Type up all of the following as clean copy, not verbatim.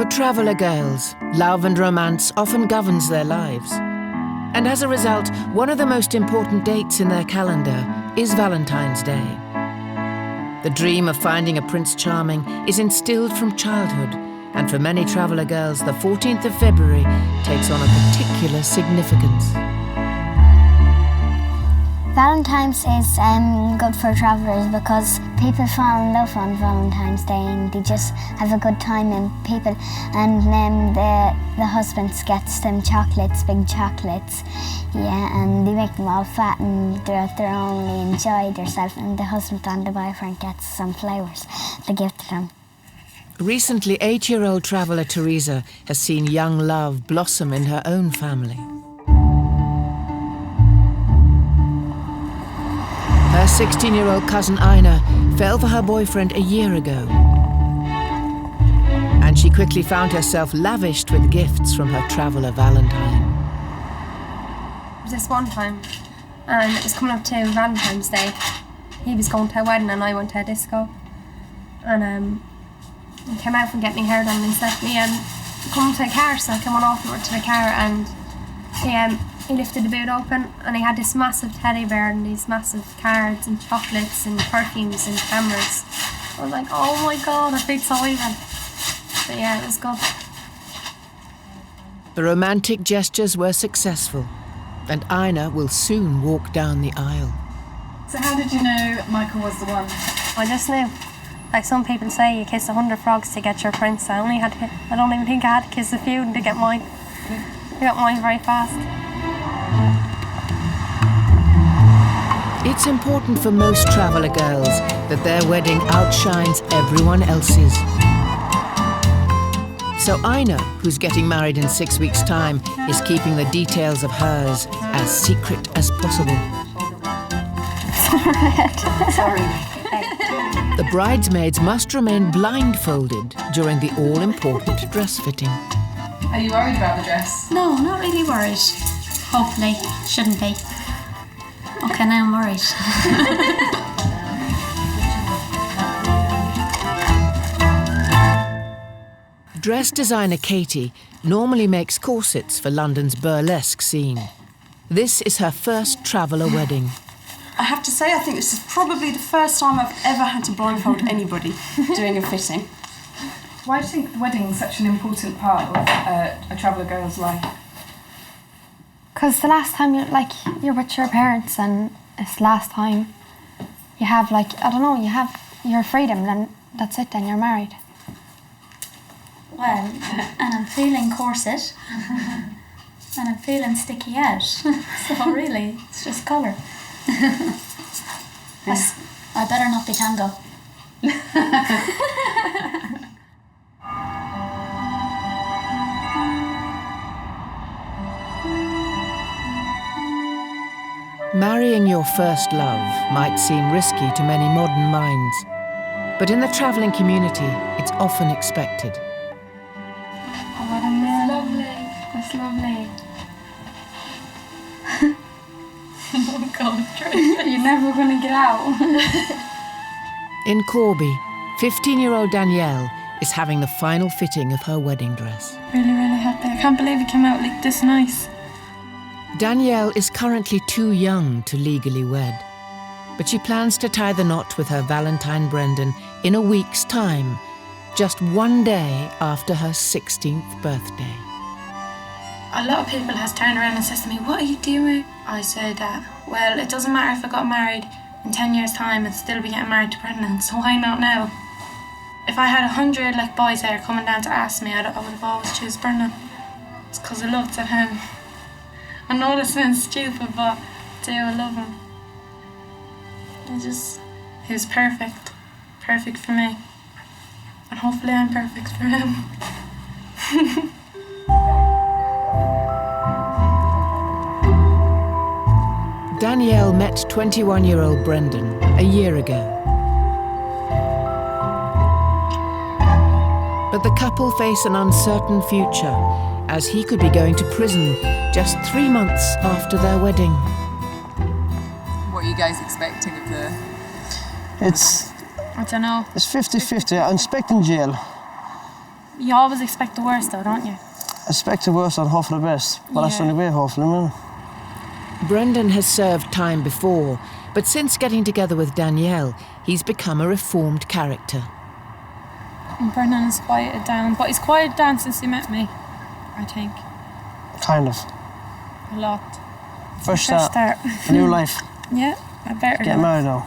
For traveller girls, love and romance often governs their lives. And as a result, one of the most important dates in their calendar is Valentine's Day. The dream of finding a Prince Charming is instilled from childhood, and for many traveller girls, the 14th of February takes on a particular significance. Valentine's is good for travellers because people fall in love on Valentine's Day and they just have a good time and the husbands gets them chocolates, big chocolates, and they make them all fat and they're only enjoy themselves, and the husband and the boyfriend gets some flowers to give to them. Recently, 8-year-old traveller Teresa has seen young love blossom in her own family. Her 16-year-old cousin Ina fell for her boyfriend a year ago. And she quickly found herself lavished with gifts from her traveller Valentine. This one time, and it was coming up to Valentine's Day. He was going to a wedding and I went to a disco. And he came out from getting my hair done and he said to me, come to the car. So I came on over to the car and he lifted the boot open and he had this massive teddy bear and these massive cards and chocolates and perfumes and cameras. I was like, oh my God, I feel so even. But yeah, it was good. The romantic gestures were successful, and Ina will soon walk down the aisle. So how did you know Michael was the one? I just knew. Like some people say, you kiss 100 frogs to get your prince. I don't even think I had to kiss a few to get mine. I got mine very fast. It's important for most traveller girls that their wedding outshines everyone else's. So Ina, who's getting married in 6 weeks' time, is keeping the details of hers as secret as possible. Sorry. The bridesmaids must remain blindfolded during the all-important dress fitting. Are you worried about the dress? No, not really worried. Hopefully, shouldn't be. Okay, now I'm worried. Dress designer Katie normally makes corsets for London's burlesque scene. This is her first traveller wedding. I have to say, I think this is probably the first time I've ever had to blindfold anybody doing a fitting. Why do you think the wedding is such an important part of a traveller girl's life? Because the last time you're with your parents and it's the last time you have you have your freedom, then that's it, then you're married. Well, and I'm feeling corset and I'm feeling sticky out. So really, it's just colour. Yes. I better not be tango. Marrying your first love might seem risky to many modern minds, but in the travelling community, it's often expected. Oh, what a man. That's lovely. Oh God, You're never going to get out. In Corby, 15-year-old Danielle is having the final fitting of her wedding dress. Really, really happy. I can't believe it came out like this nice. Danielle is currently too young to legally wed, but she plans to tie the knot with her Valentine Brendan in a week's time, just one day after her 16th birthday. A lot of people has turned around and says to me, what are you doing? I said, well, it doesn't matter if I got married in 10 years' time, I'd still be getting married to Brendan, so why not now? If I had 100 boys there coming down to ask me, I would have always choose Brendan. It's because I loved him. I know this sounds stupid, but I love him. He was perfect for me. And hopefully I'm perfect for him. Danielle met 21-year-old Brendan a year ago. But the couple face an uncertain future, as he could be going to prison just 3 months after their wedding. What are you guys expecting of the... I don't know. It's 50-50. I'm expecting jail. You always expect the worst though, don't you? Expect the worst and hope for the best. But that's the only way, hopefully, man. Brendan has served time before, but since getting together with Danielle, he's become a reformed character. And Brendan has quieted down, but he's quieted down since he met me, I think. Kind of. A lot. Fresh start. A new life. Yeah, I better Get married now.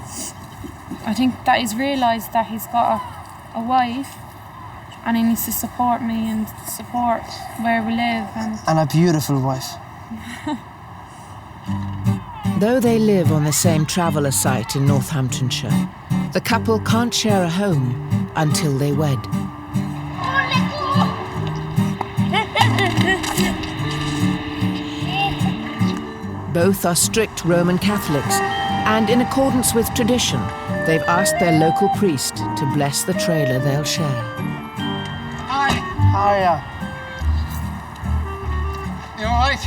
I think that he's realised that he's got a wife and he needs to support me and support where we live. And a beautiful wife. Though they live on the same traveller site in Northamptonshire, the couple can't share a home until they wed. Both are strict Roman Catholics, and in accordance with tradition, they've asked their local priest to bless the trailer they'll share. Hi. Hiya. You all right?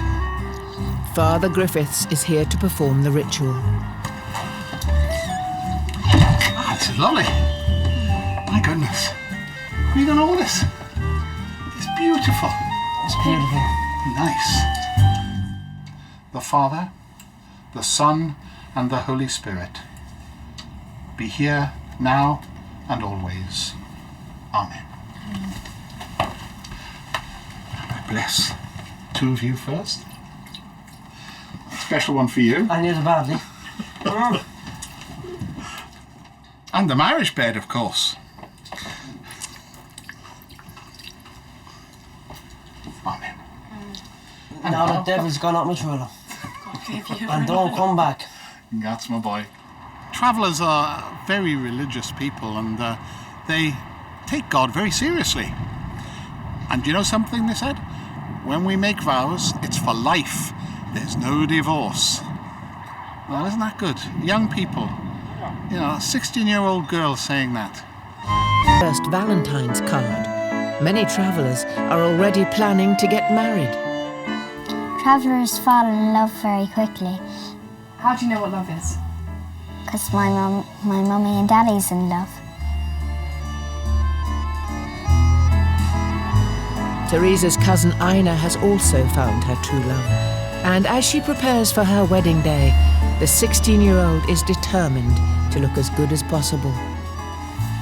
Father Griffiths is here to perform the ritual. Ah, this is lovely. My goodness. Have you done all this? It's beautiful. It's beautiful. Nice. The Father, the Son, and the Holy Spirit be here now and always. Amen. I bless two of you first. A special one for you. I need it badly. And the marriage bed, of course. Amen. Now the devil's gone up my shoulder. And don't come back. That's my boy. Travellers are very religious people, and they take God very seriously. And do you know something they said? When we make vows, it's for life. There's no divorce. Well, isn't that good? Young people. You know, a 16-year-old girl saying that. First Valentine's card. Many travellers are already planning to get married. Travellers fall in love very quickly How do you know what love is? because my mummy and daddy's in love. Teresa's cousin Ina has also found her true love. And as she prepares for her wedding day, the 16-year-old is determined to look as good as possible.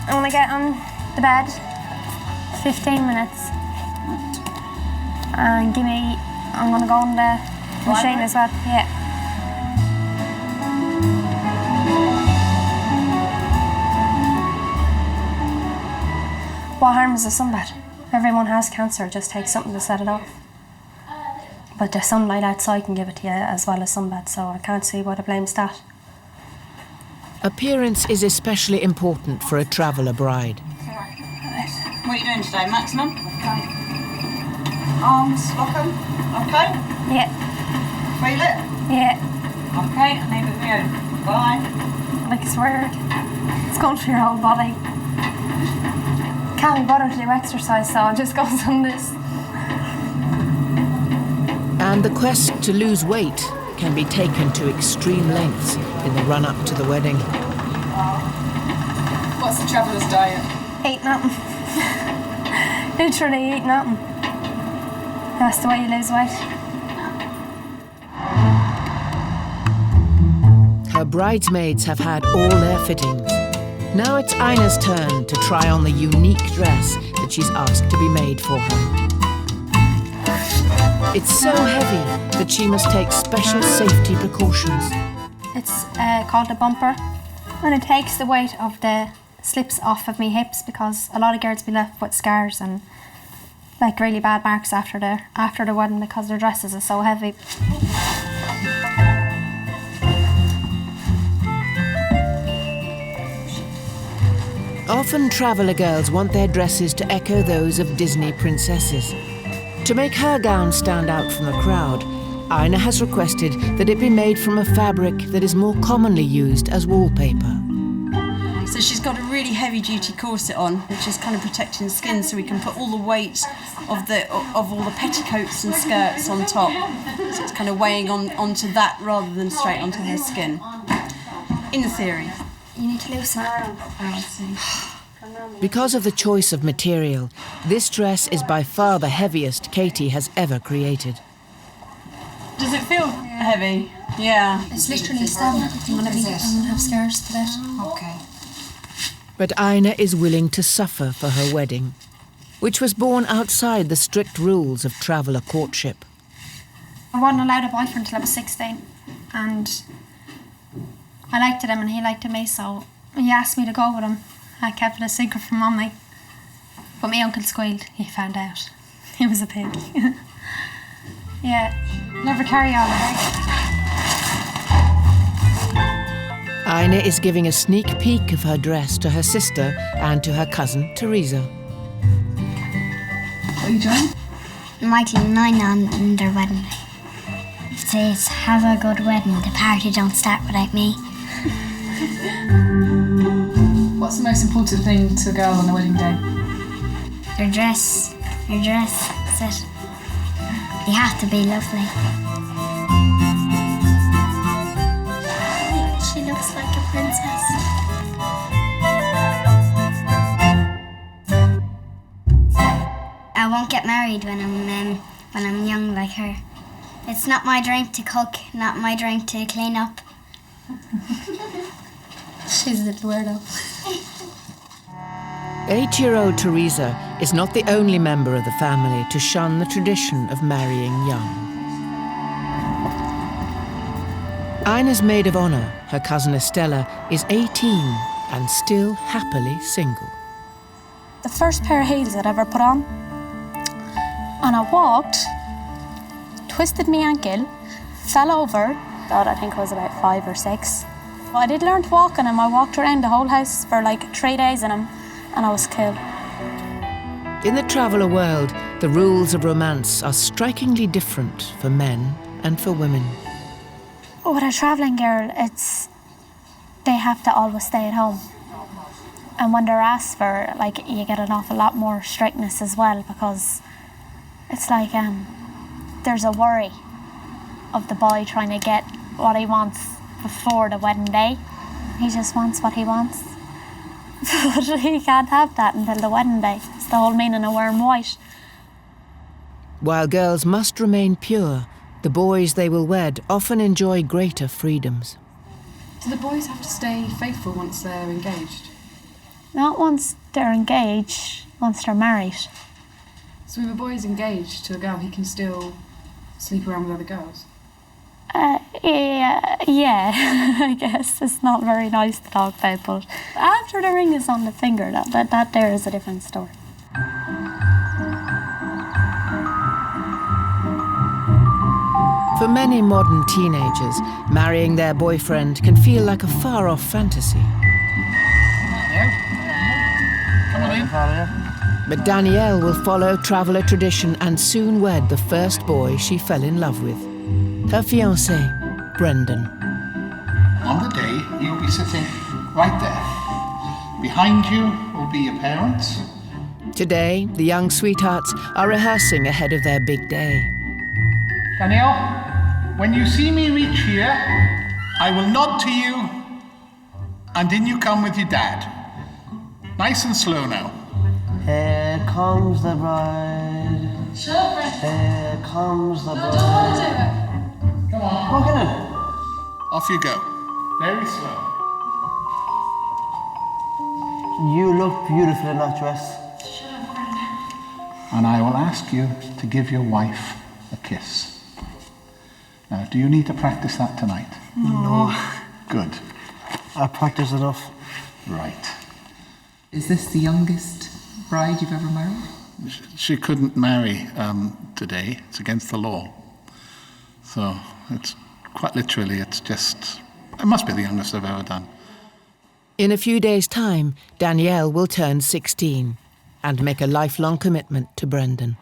I want to get on the bed, 15 minutes, and I'm going to go on the machine as well, yeah. What harm is a sunbed? Everyone has cancer, it just takes something to set it off. But the sunlight outside can give it to you as well as sunbed, so I can't see why the blame's that. Appearance is especially important for a traveller bride. What are you doing today, maximum? Arms, lock 'em, okay? Yeah. Feel it? Yeah. Okay, and leave it with you. Bye. Like it's weird. It's going through your whole body. Can't be bothered to do exercise, so it just goes on this. And the quest to lose weight can be taken to extreme lengths in the run-up to the wedding. What's the traveller's diet? Eat nothing. Literally eat nothing. That's the way you lose weight. Her bridesmaids have had all their fittings. Now it's Ina's turn to try on the unique dress that she's asked to be made for her. It's so heavy that she must take special safety precautions. It's called a bumper, and it takes the weight of the slips off of me hips because a lot of girls be left with scars and like really bad marks after the wedding because their dresses are so heavy. Often traveller girls want their dresses to echo those of Disney princesses. To make her gown stand out from the crowd, Ina has requested that it be made from a fabric that is more commonly used as wallpaper. So she's got a really heavy-duty corset on, which is kind of protecting the skin, so we can put all the weight of all the petticoats and skirts on top. So it's kind of weighing onto that rather than straight onto her skin. In theory. You need to loosen her. Oh, I see. Because of the choice of material, this dress is by far the heaviest Katie has ever created. Does it feel heavy? Yeah. It's literally standard. I'm going to have scars to that. Okay. But Ina is willing to suffer for her wedding, which was born outside the strict rules of traveller courtship. I wasn't allowed a boyfriend until I was 16, and I liked him and he liked me, so he asked me to go with him. I kept it a secret from Mummy, but my uncle squealed. He found out. He was a pig. Yeah, never carry on. Ina is giving a sneak peek of her dress to her sister and to her cousin Teresa. What are you doing? Michael and Nina on their wedding day. It says, have a good wedding, the party don't start without me. What's the most important thing to a girl on a wedding day? Your dress, that's it. You have to be lovely. She looks like a princess. I won't get married when I'm young like her. It's not my drink to cook, not my drink to clean up. She's a little weirdo. 8-year-old Teresa is not the only member of the family to shun the tradition of marrying young. Ina's maid of honour, her cousin Estella, is 18 and still happily single. The first pair of heels I'd ever put on, and I walked, twisted my ankle, fell over. God, I think I was about 5 or 6. Well, I did learn to walk on him. I walked around the whole house for like 3 days in him, and I was killed. In the traveller world, the rules of romance are strikingly different for men and for women. With a travelling girl, they have to always stay at home. And when they're asked for, like, you get an awful lot more strictness as well, because it's like there's a worry of the boy trying to get what he wants before the wedding day. He just wants what he wants. But he can't have that until the wedding day. It's the whole meaning of wearing white. While girls must remain pure, the boys they will wed often enjoy greater freedoms. Do the boys have to stay faithful once they're engaged? Not once they're engaged, once they're married. So if a boy is engaged to a girl, he can still sleep around with other girls? Yeah, I guess it's not very nice to talk about, but after the ring is on the finger, that there is a different story. For many modern teenagers, marrying their boyfriend can feel like a far-off fantasy. But Danielle will follow traveller tradition and soon wed the first boy she fell in love with, her fiancé, Brendan. On the day, you'll be sitting right there. Behind you will be your parents. Today, the young sweethearts are rehearsing ahead of their big day. Danielle, when you see me reach here, I will nod to you, and in you come with your dad. Nice and slow now. Here comes the bride. Here comes the bride. Come on. Walk in. Off you go. Very slow. You look beautiful in that dress. And I will ask you to give your wife a kiss. Now, do you need to practice that tonight? No. Good. I practiced enough. Right. Is this the youngest bride you've ever married? She couldn't marry today. It's against the law. So it's quite literally, it must be the youngest I've ever done. In a few days' time, Danielle will turn 16 and make a lifelong commitment to Brendan.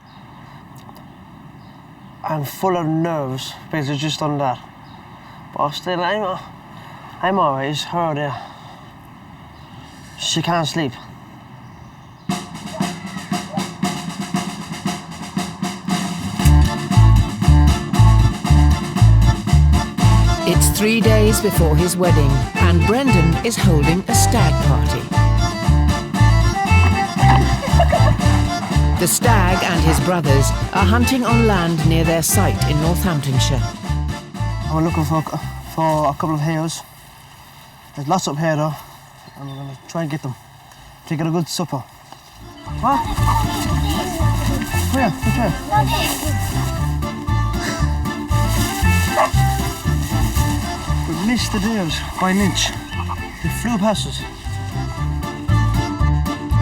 I'm full of nerves because I've just done that. But still, I'm alright. It's her there. She can't sleep. It's 3 days before his wedding, and Brendan is holding a stag party. The stag and his brothers are hunting on land near their site in Northamptonshire. I'm looking for a couple of hares. There's lots up here though, and we're going to try and get them to get a good supper. What? Where? Which way? We missed the deers by an inch. They flew past us.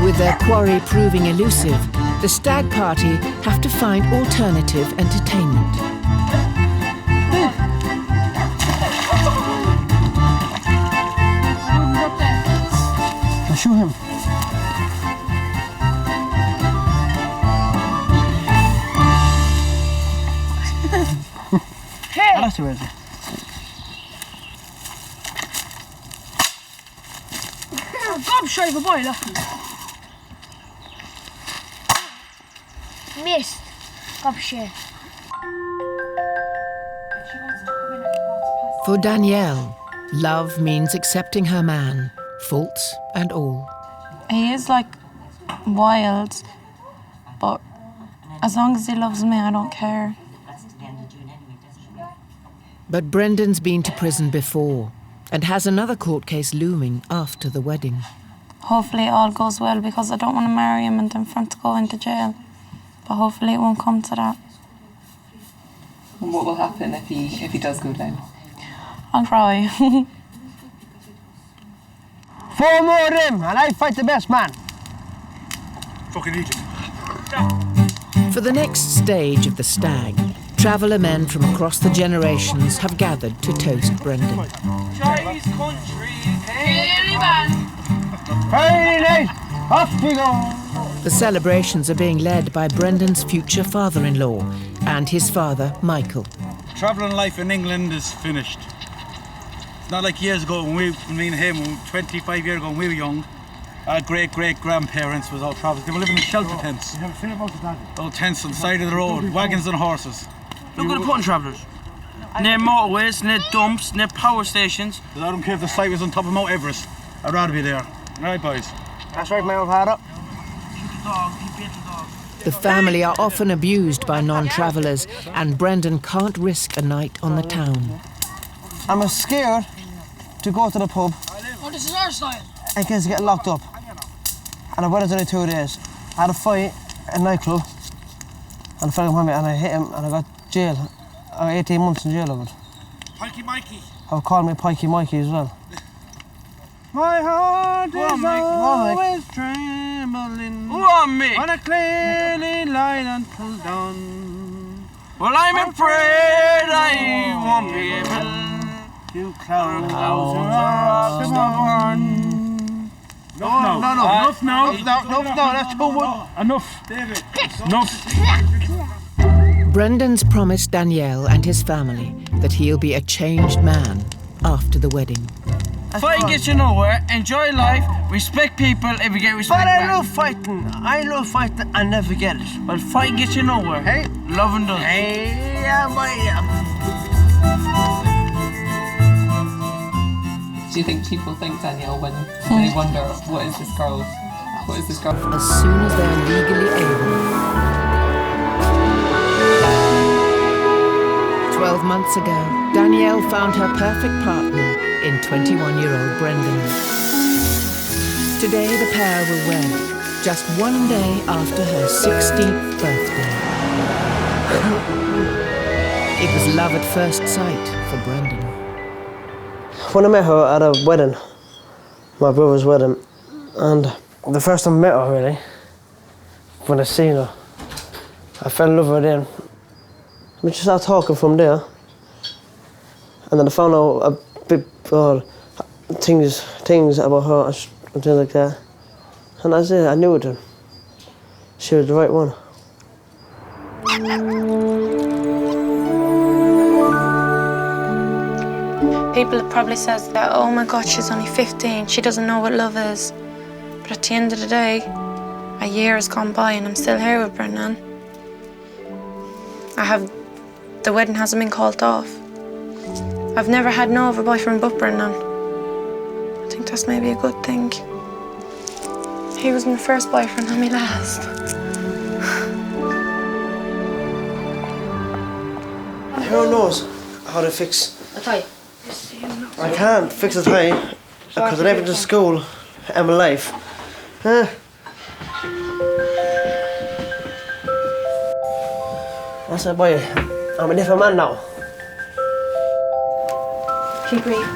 With their quarry proving elusive, the stag party have to find alternative entertainment. I'll shoot him. Hey! That's the reason. Gobshite of a boy, look. Missed. Gobshite. For Danielle, love means accepting her man, faults and all. He is like wild, but as long as he loves me, I don't care. But Brendan's been to prison before and has another court case looming after the wedding. Hopefully it all goes well, because I don't want to marry him and then for him to go into jail. But hopefully it won't come to that. And what will happen if he does go down? I'll cry. 4 more of them, and I fight the best man. Fucking Egypt. For the next stage of the stag, traveller men from across the generations have gathered to toast Brendan. Chinese country, Friday night, off we go. The celebrations are being led by Brendan's future father-in-law and his father, Michael. Travelling life in England is finished. It's not like years ago when me and him, 25 years ago when we were young, our great-great-grandparents was all travelling. They were living in shelter tents. Little tents on the side of the road, wagons and horses. Look at the putting travellers. Near motorways, near dumps, near power stations. I don't care if the site was on top of Mount Everest. I'd rather be there. Right, boys? That's right, my old father. The family are often abused by non-travellers, and Brendan can't risk a night on the town. I'm scared to go to the pub. Oh, this is our style. In case I get locked up. And I went only 2 days. I had a fight at a nightclub, and a friend came me and I hit him and I got jail. 18 months in jail of it. Pikey Mikey. I would call me Pikey Mikey as well. My heart is always trembling. Who on me? On a clearly light until dawn. Well, I'm afraid I won't be able. You clowns are stubborn. No, enough now. That's too much. Enough, David. Enough. Brendan's promised Danielle and his family that he'll be a changed man after the wedding. Fighting gets you nowhere. Enjoy life. Respect people if you get respect But back. I love fighting. I never get it. But fighting gets you nowhere. Hey. Loving does. Hey, Do you think people think, Danielle, when they wonder, what is this girl? As soon as they're legally able. 12 months ago, Danielle found her perfect partner in 21-year-old Brendan. Today the pair will wed, just 1 day after her 16th birthday. It was love at first sight for Brendan. When I met her at a wedding, my brother's wedding, and the first time I met her, really, when I seen her, I fell in love with her then. We just started talking from there, and then I found out a bit things about her and things like that, and that's it. I knew it then. She was the right one. People probably says that, oh my God, she's only 15, she doesn't know what love is. But at the end of the day, a year has gone by and I'm still here with Brendan. The wedding hasn't been called off. I've never had no other boyfriend but Brendan. I think that's maybe a good thing. He was my first boyfriend and my last. Carol knows how to fix a tie. I can't fix a tie because I never been to school in my life. What's that boy? I'm a different man now. Keep reading.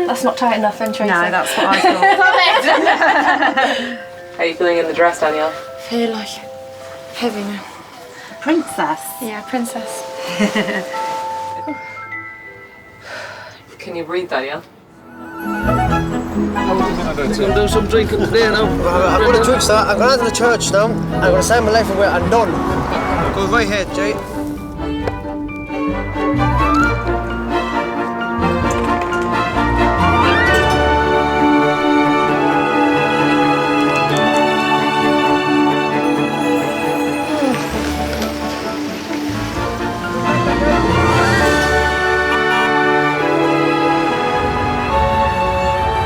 That's not tight enough, then, Tracy. No, that's what I thought. How are you feeling in the dress, Danielle? Feel like heavy now. Princess. Yeah, princess. Can you breathe, Danielle? I'm going to do some drinking today now. I'm going to drink, sir. I'm going to the church now. I'm going to sign my life away. I'm done. Go right ahead, Jay.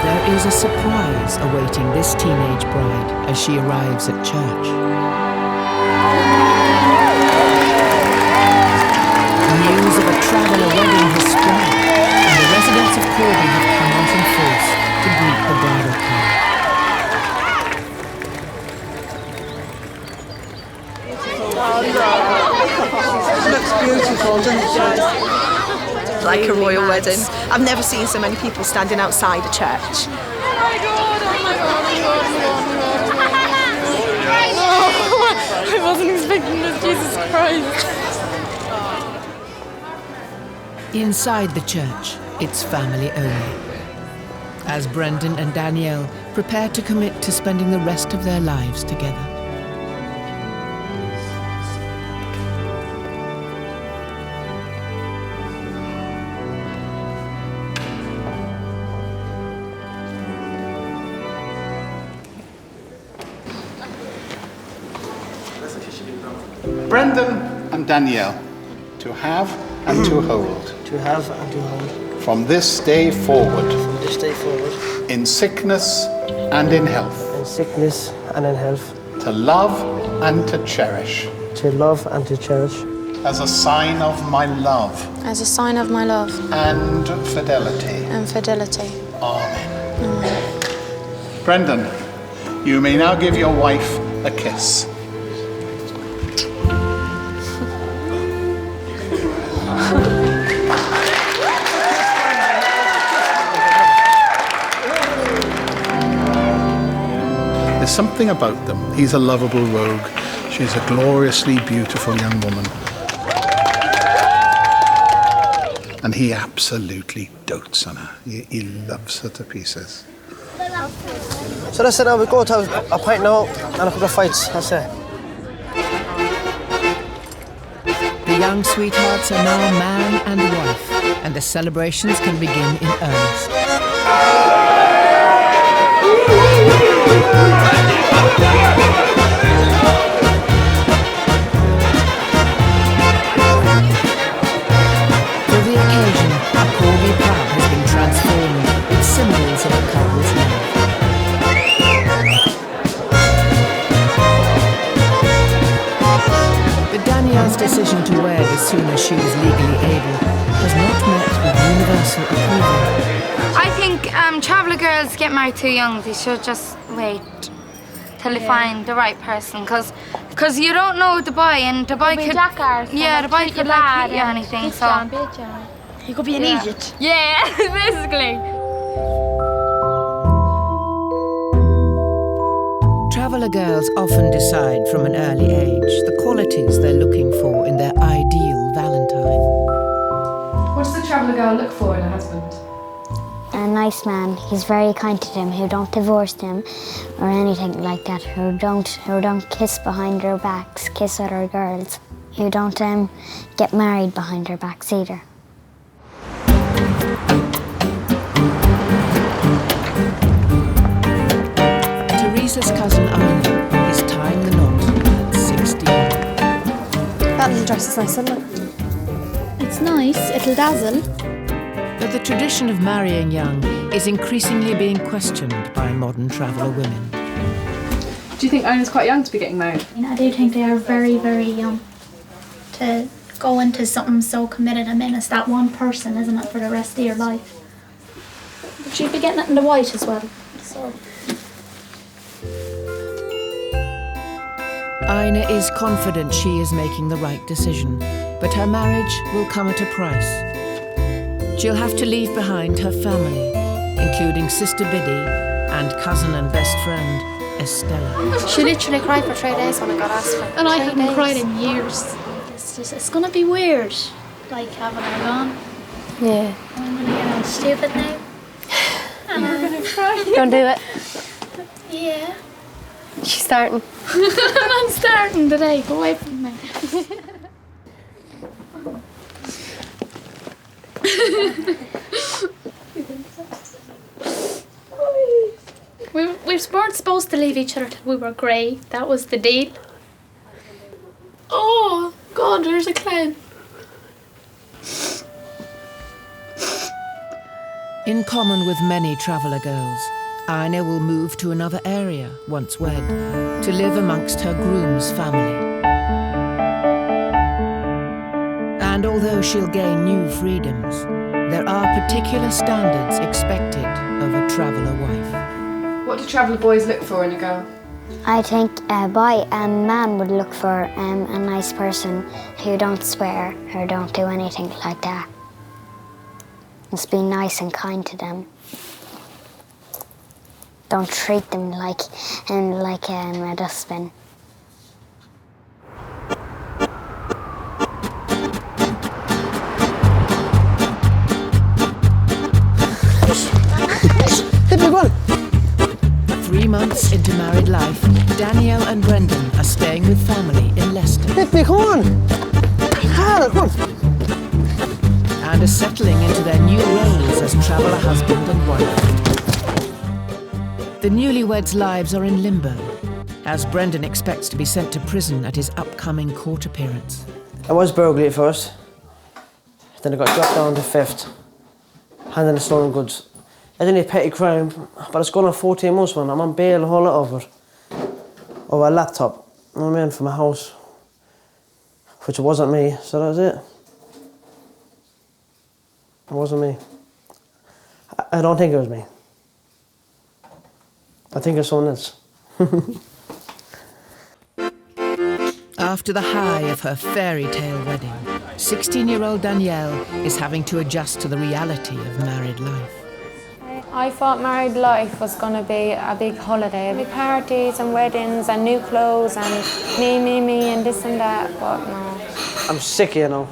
There is a surprise awaiting this teenage bride as she arrives at church. News of a traveller wedding has spread, and the residents of Corby have come out in force to greet the bridal pair. Looks beautiful, doesn't it? Like a royal wedding. I've never seen so many people standing outside a church. I wasn't expecting this, Jesus Christ. Inside the church, it's family only. As Brendan and Danielle prepare to commit to spending the rest of their lives together. Brendan and Danielle, to have and to hold. To have and to hold. From this day forward. From this day forward. In sickness and in health. In sickness and in health. To love and to cherish. To love and to cherish. As a sign of my love. As a sign of my love. And fidelity. And fidelity. Amen. Amen. Brendan, you may now give your wife a kiss. There's something about them. He's a lovable rogue. She's a gloriously beautiful young woman. And he absolutely dotes on her. He loves her to pieces. So that's it. Now we go to a pint now and a couple of fights. That's it. The young sweethearts are now man and wife, and the celebrations can begin in earnest. For the occasion, a Corby pub has been transformed with symbols of the couple's love. But Danielle's decision to wed as soon as she was legally able was not met with universal approval. I think traveller girls get married too young. They should just wait till they find the right person, because you don't know the boy, and the boy could the boy could like hit you or anything. So he could be an idiot. Yeah, basically. Traveller girls often decide from an early age the qualities they're looking for in their ideal Valentine. What does the traveller girl look for in a husband? A nice man. He's very kind to them, who don't divorce them or anything like that, who don't kiss behind their backs, kiss other girls, who don't get married behind their backs either. Teresa's cousin Ina is tying the knot at 16. That little dress is nice, isn't it? It's nice, it'll dazzle. But the tradition of marrying young is increasingly being questioned by modern traveller women. Do you think Ina's quite young to be getting married? I do think they are very, very young to go into something so committed. I mean, it's that one person, isn't it, for the rest of your life. But you'd be getting it in the white as well. So. Ina is confident she is making the right decision, but her marriage will come at a price. She'll have to leave behind her family, including sister Biddy and cousin and best friend, Estella. She literally cried for 3 days when I got asked for it. And I haven't cried in years. It's gonna be weird, like having her gone. Yeah. I'm gonna get all stupid now. And I'm gonna cry. Don't do it. Yeah. She's starting. I'm starting today. Go away from me. we weren't supposed to leave each other till we were grey. That was the deal. Oh God, there's a clown. In common with many traveller girls, Ina will move to another area, once wed, to live amongst her groom's family. And although she'll gain new freedoms, there are particular standards expected of a traveller wife. What do traveller boys look for in a girl? I think a boy and man would look for a nice person who don't swear or don't do anything like that. Must be nice and kind to them. Don't treat them like a dustbin. Hit me one. 3 months into married life, Danielle and Brendan are staying with family in Leicester. Hit me, come on. Harder, come on. And are settling into their new roles as traveller husband and wife. The newlyweds' lives are in limbo, as Brendan expects to be sent to prison at his upcoming court appearance. I was burglary at first, then I got dropped down to theft, handling stolen goods. I didn't need petty crime, but it's gone on 14 months, man. I'm on bail, a whole lot of it. Over a laptop, you know what I mean, from a house, which wasn't me, so that was it. It wasn't me. I don't think it was me. I think it's someone else. After the high of her fairy tale wedding, 16-year-old Danielle is having to adjust to the reality of married life. I thought married life was going to be a big holiday. Big parties and weddings and new clothes and me and this and that, but no. I'm sick, you know.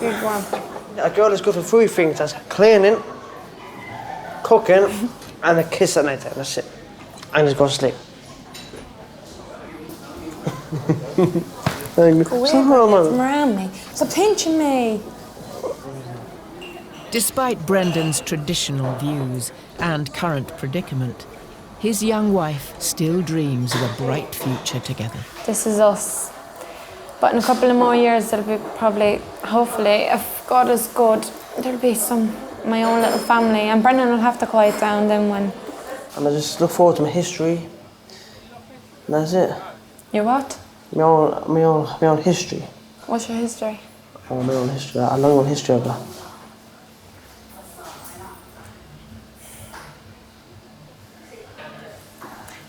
Big one. A girl is good for 3 things. That's cleaning, cooking, and a kiss at night time. That's it. And just go to sleep. Go away, come around me. Stop pinching me. Despite Brendan's traditional views and current predicament, his young wife still dreams of a bright future together. This is us. But in a couple of more years, there'll be probably, hopefully, if God is good, there'll be my own little family. And Brendan will have to quiet down then when... And I just look forward to my history. And that's it. Your what? My own history. What's your history? Oh, my own history. A long history of that.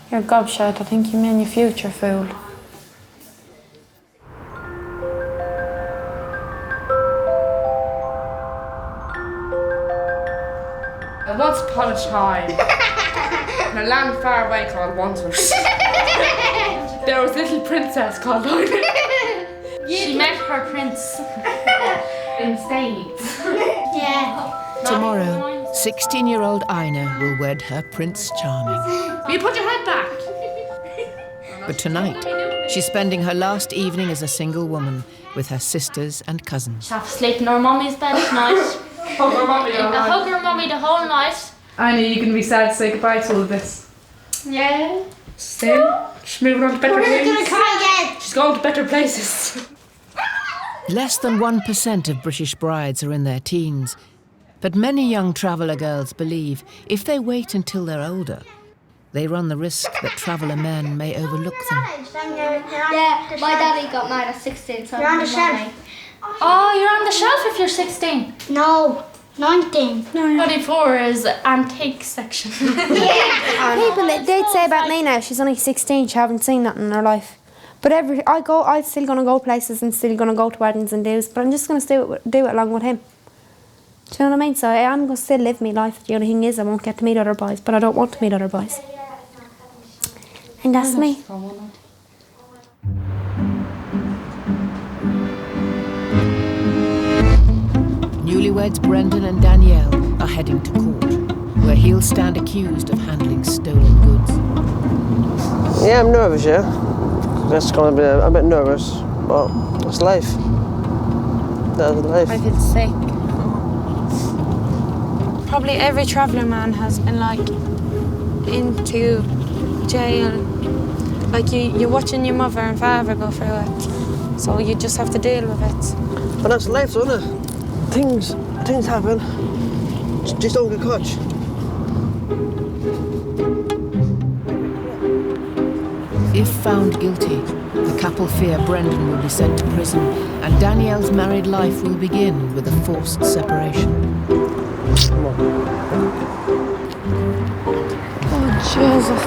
You're a gobshite. I think you mean your future, fool. Once upon a time, in a land far away called Wandsworth, there was a little princess called Ina. She met her prince in States. Yeah. Tomorrow, 16-year-old Ina will wed her Prince Charming. Will you put your head back? But tonight, she's spending her last evening as a single woman with her sisters and cousins. She'll have to sleep in her mummy's bed tonight. Hug her mummy all night. Hug her mummy the whole night. Ina, you're going to be sad to say goodbye to all of this. Yeah. Still, she's moving on to better We're things. gonna cry again. She's going to better places. Less than 1% of British brides are in their teens, but many young traveller girls believe if they wait until they're older, they run the risk that traveller men may overlook them. Yeah, my daddy got married at 16, so You're on the shelf. Oh, you're on the shelf if you're 16. No, 19. 24 is antique section. People, they'd say about me now, she's only 16, she hasn't seen nothing in her life. But I'm still going to go places and still going to go to weddings and do's, but I'm just going to do it along with him. Do you know what I mean? So I'm going to still live my life. The only thing is I won't get to meet other boys, but I don't want to meet other boys. And that's me. Newlyweds Brendan and Danielle are heading to court, where he'll stand accused of handling stolen goods. Yeah, I'm nervous, yeah. That's going to be a bit nervous, but it's life. That's life. I feel sick. Probably every traveller man has been like into jail. Like you're watching your mother and father go through it, so you just have to deal with it. But that's life, isn't it? Things happen. Just don't get caught. If found guilty, the couple fear Brendan will be sent to prison and Danielle's married life will begin with a forced separation. Come on. Oh, Jesus.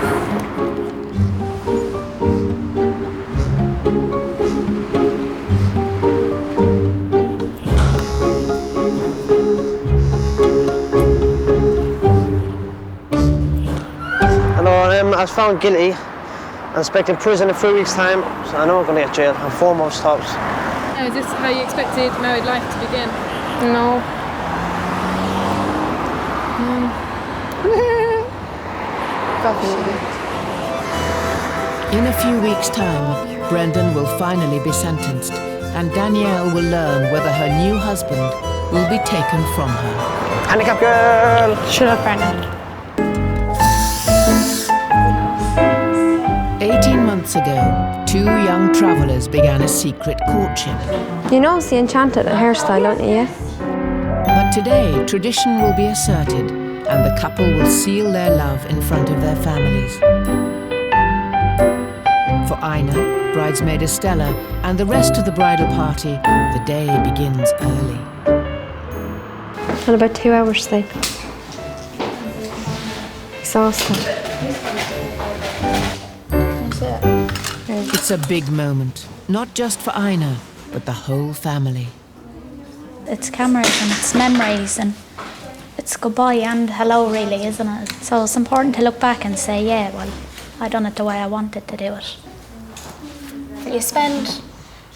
I was found guilty and expected prison in 3 weeks' time, so I know I'm going to get jailed and 4 months tops. Is this how you expected married life to begin? No. In a few weeks' time, Brendan will finally be sentenced and Danielle will learn whether her new husband will be taken from her. Handicap girl! Shut up, Brendan. 18 months ago, 2 young travellers began a secret courtship. You know it's the enchanted hairstyle, don't you? But today, tradition will be asserted and the couple will seal their love in front of their families. For Ina, bridesmaid Estella, and the rest of the bridal party, the day begins early. And about 2 hours sleep. Exhausted. It's a big moment, not just for Ina, but the whole family. It's cameras and it's memories and it's goodbye and hello really, isn't it? So it's important to look back and say, yeah, well, I done it the way I wanted to do it. You spend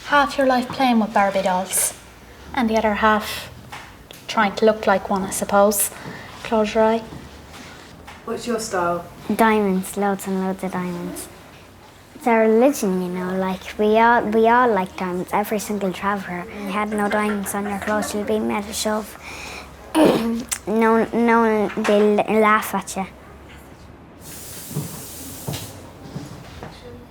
half your life playing with Barbie dolls and the other half trying to look like one, I suppose. Close your eye. What's your style? Diamonds, loads and loads of diamonds. It's our religion, you know, like we all like diamonds, every single traveller. If you had no diamonds on your clothes, you'll be made a shove. no one will laugh at you.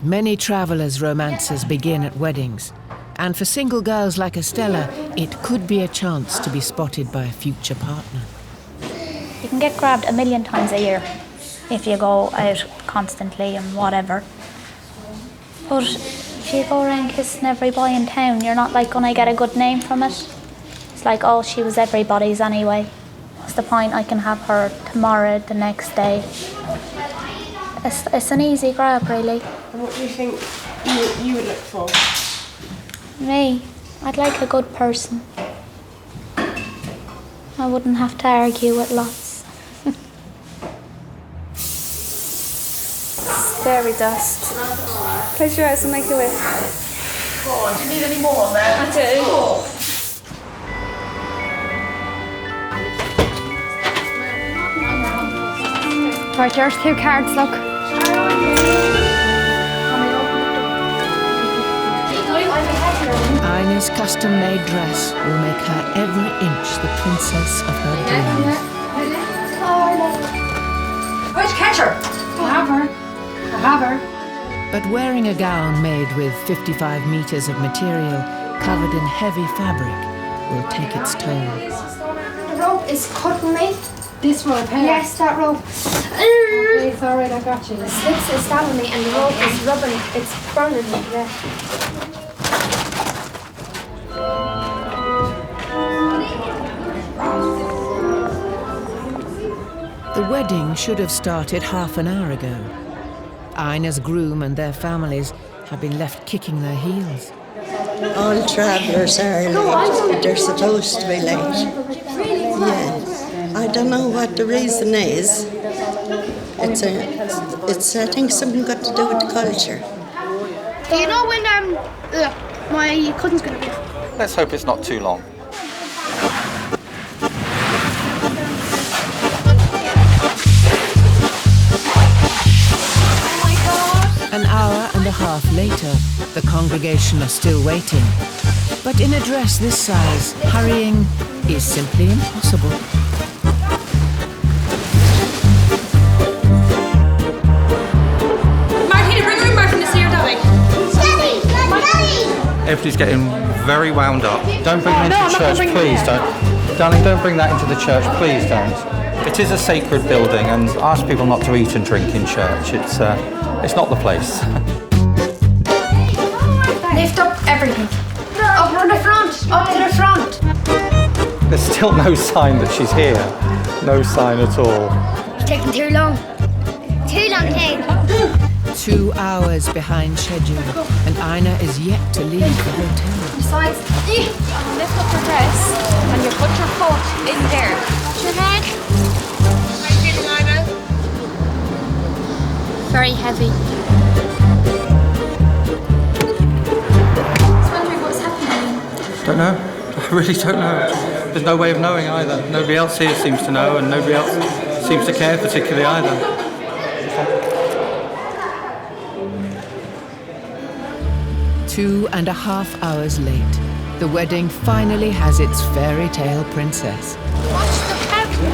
Many travellers' romances begin at weddings, and for single girls like Estella, it could be a chance to be spotted by a future partner. You can get grabbed 1,000,000 times a year if you go out constantly and whatever. But if you go around kissing every boy in town, you're not like gonna get a good name from it. It's like, oh, she was everybody's anyway. What's the point? I can have her tomorrow, the next day. It's an easy grab, really. And what do you think you would look for? Me, I'd like a good person. I wouldn't have to argue with lots. Fairy dust. Close your eyes and make a wish. Go on, do you need any more on there? I do. Oh. Right, there's 2 cards, look. Ina's custom-made dress will make her every inch the princess of her dreams. Where'd you catch her? I have her. But wearing a gown made with 55 metres of material covered in heavy fabric will take its toll. The rope is cutting me. This rope here? Yes, that rope. Okay, it's alright, I got you. The sticks is stabbing me and the rope is rubbing, it's burning me, yeah. The wedding should have started half an hour ago. Ina's groom and their families have been left kicking their heels. All travellers are late. They're supposed to be late. Yes. I don't know what the reason is. It's I think something got to do with the culture. Do you know when my cousin's going to be? Let's hope it's not too long. An hour and a half later, the congregation are still waiting. But in a dress this size, hurrying is simply impossible. Martina, bring her in, Martin, to see your darling. Everybody's getting very wound up. Don't bring it into the church, please don't. Darling, don't bring that into the church, please don't. It is a sacred building, and ask people not to eat and drink in church. It's not the place. Lift up everything. Up to the front, up to the front. There's still no sign that she's here. No sign at all. It's taking too long. Too long, Kate. 2 hours behind schedule, and Ina is yet to leave the hotel. Besides, you lift up your dress and you put your foot in there. Touch your head. How are you feeling, Ina? Very heavy. I was wondering what's happening. Don't know. I really don't know. There's no way of knowing either. Nobody else here seems to know, and nobody else seems to care particularly either. 2.5 hours late, the wedding finally has its fairy tale princess. Watch the camera.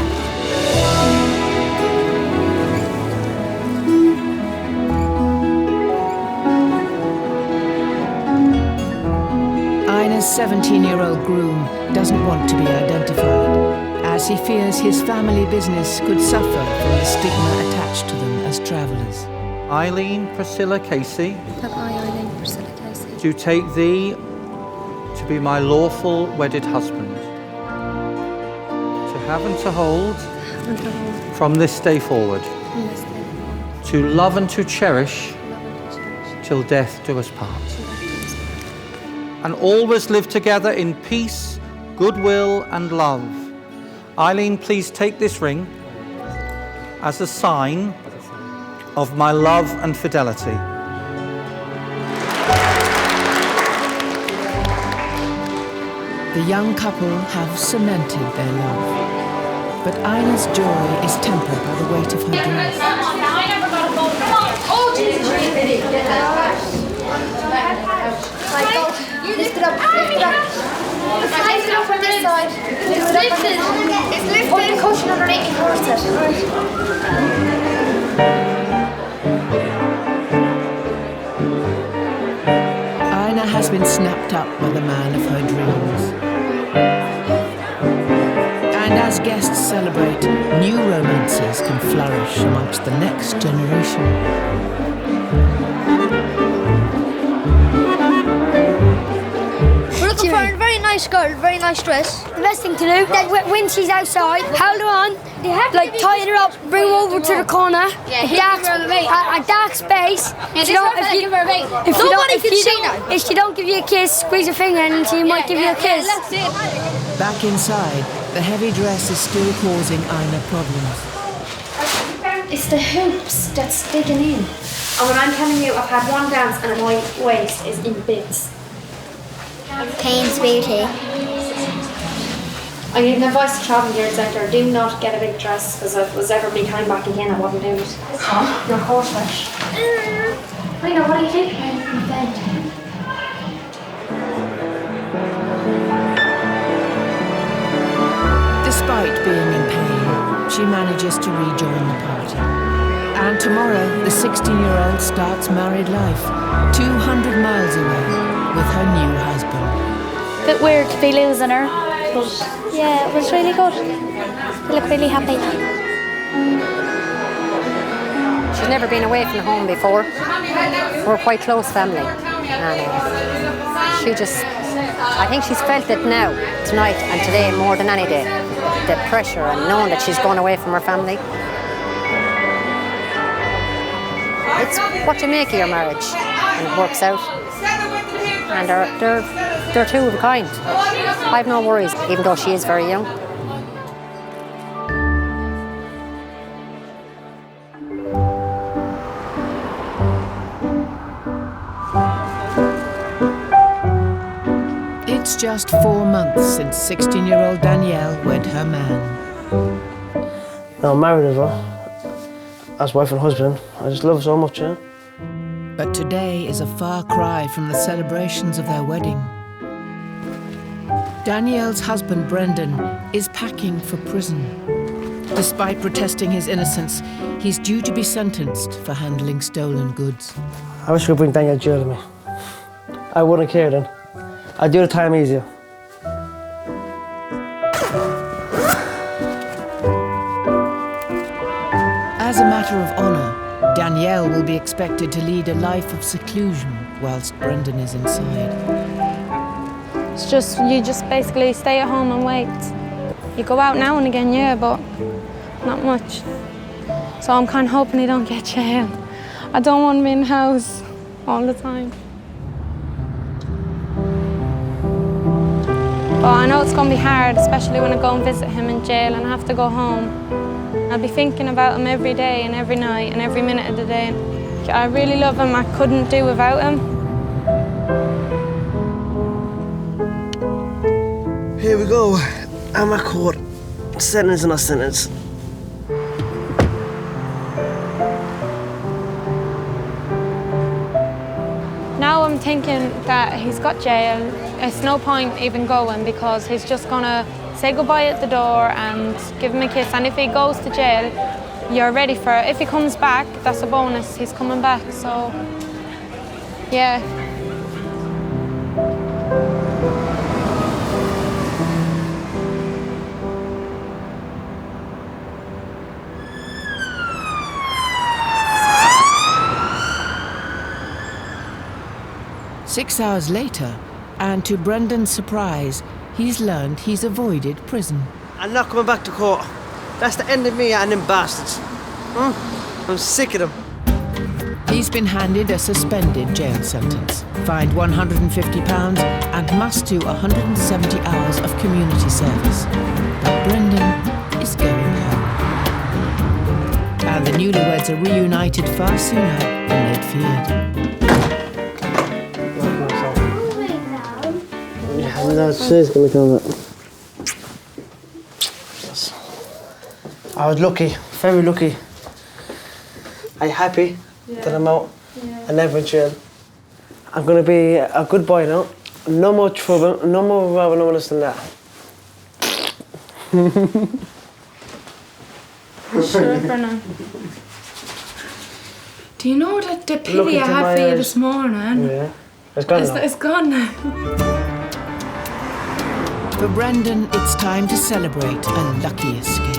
Ina's 17-year-old groom doesn't want to be identified, as he fears his family business could suffer from the stigma attached to them as travellers. Eileen Priscilla Casey, Have I, Eileen Priscilla Casey? do take thee to be my lawful wedded husband, to have and to hold from this day forward, to love and to cherish till death do us part, and always live together in peace, goodwill and love. Eileen, please take this ring as a sign of my love and fidelity. The young couple have cemented their love, but Ina's joy is tempered by the weight of her dress. Oh, Jesus! Lift it up, lift it up. Lift it up from this side. It's lifted. It's lifted. Put the cushion underneath and horse it. Ina has been snapped up by the man of her dreams. And as guests celebrate, new romances can flourish amongst the next generation. We're looking for a very nice girl, very nice dress. The best thing to do, that when she's outside, hold her on, like tie her up, bring her over to the corner, a dark space. If she don't give you a kiss, squeeze her finger and she might give you a kiss. Back inside, the heavy dress is still causing Ina problems. It's the hoops that's digging in. And when I'm telling you, I've had one dance and my waist is in bits. Pain's beauty. I give advice to travelling gear sector, do not get a big dress, because if it was ever me coming back again, I wouldn't do it. You're horseflesh. I know, what do you think? Despite being in pain, she manages to rejoin the party. And tomorrow, the 16-year-old starts married life, 200 miles away, with her new husband. Bit weird to be losing her, but yeah, it was really good. You look really happy. She's never been away from home before. We're quite close family. And I think she's felt it now, tonight and today more than any day. The pressure and knowing that she's gone away from her family. It's what you make of your marriage when it works out. And they're two of a kind. I've no worries, even though she is very young. It's just 4 months since 16-year-old Danielle wed her man. Now I'm married with her, as wife and husband. I just love her so much, yeah. But today is a far cry from the celebrations of their wedding. Danielle's husband, Brendan, is packing for prison. Despite protesting his innocence, he's due to be sentenced for handling stolen goods. I wish we could bring Danielle to jail with me. I wouldn't care then. I'd do the time easier. As a matter of honour, Danielle will be expected to lead a life of seclusion whilst Brendan is inside. It's just, you just basically stay at home and wait. You go out now and again, yeah, but not much. So I'm kind of hoping he don't get jail. I don't want him in the house all the time. But I know it's going to be hard, especially when I go and visit him in jail and I have to go home. I'll be thinking about him every day and every night and every minute of the day. I really love him. I couldn't do without him. Here we go. I'm at court. Sentence and a sentence. Now I'm thinking that he's got jail. It's no point even going because he's just gonna say goodbye at the door and give him a kiss. And if he goes to jail, you're ready for it. If he comes back, that's a bonus. He's coming back, so yeah. 6 hours later, and to Brendan's surprise, he's learned he's avoided prison. I'm not coming back to court. That's the end of me and them bastards. I'm sick of them. He's been handed a suspended jail sentence, fined £150 and must do 170 hours of community service. But Brendan is going home. And the newlyweds are reunited far sooner than they'd feared. No, she's going to come up. I was lucky, very lucky. I'm happy that I'm out and never in jail. I'm going to be a good boy now. No more trouble, no more robbing, no less than that. Sure, Brennan. Do you know that the pity I had for you this morning? Yeah, it's gone now. It's gone now. For Brendan, it's time to celebrate a lucky escape.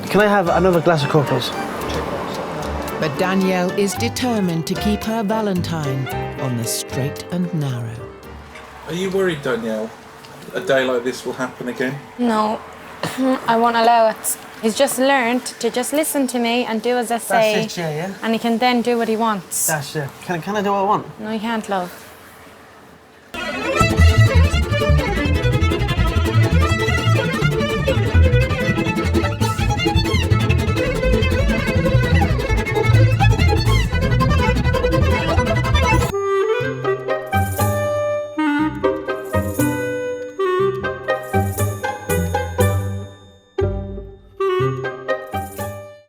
Can I have another glass of Coke, please? But Danielle is determined to keep her Valentine on the straight and narrow. Are you worried, Danielle? A day like this will happen again? No, I won't allow it. He's just learned to just listen to me and do as I say. That's it, yeah. And he can then do what he wants. That's it. Can I do what I want? No, you can't, love.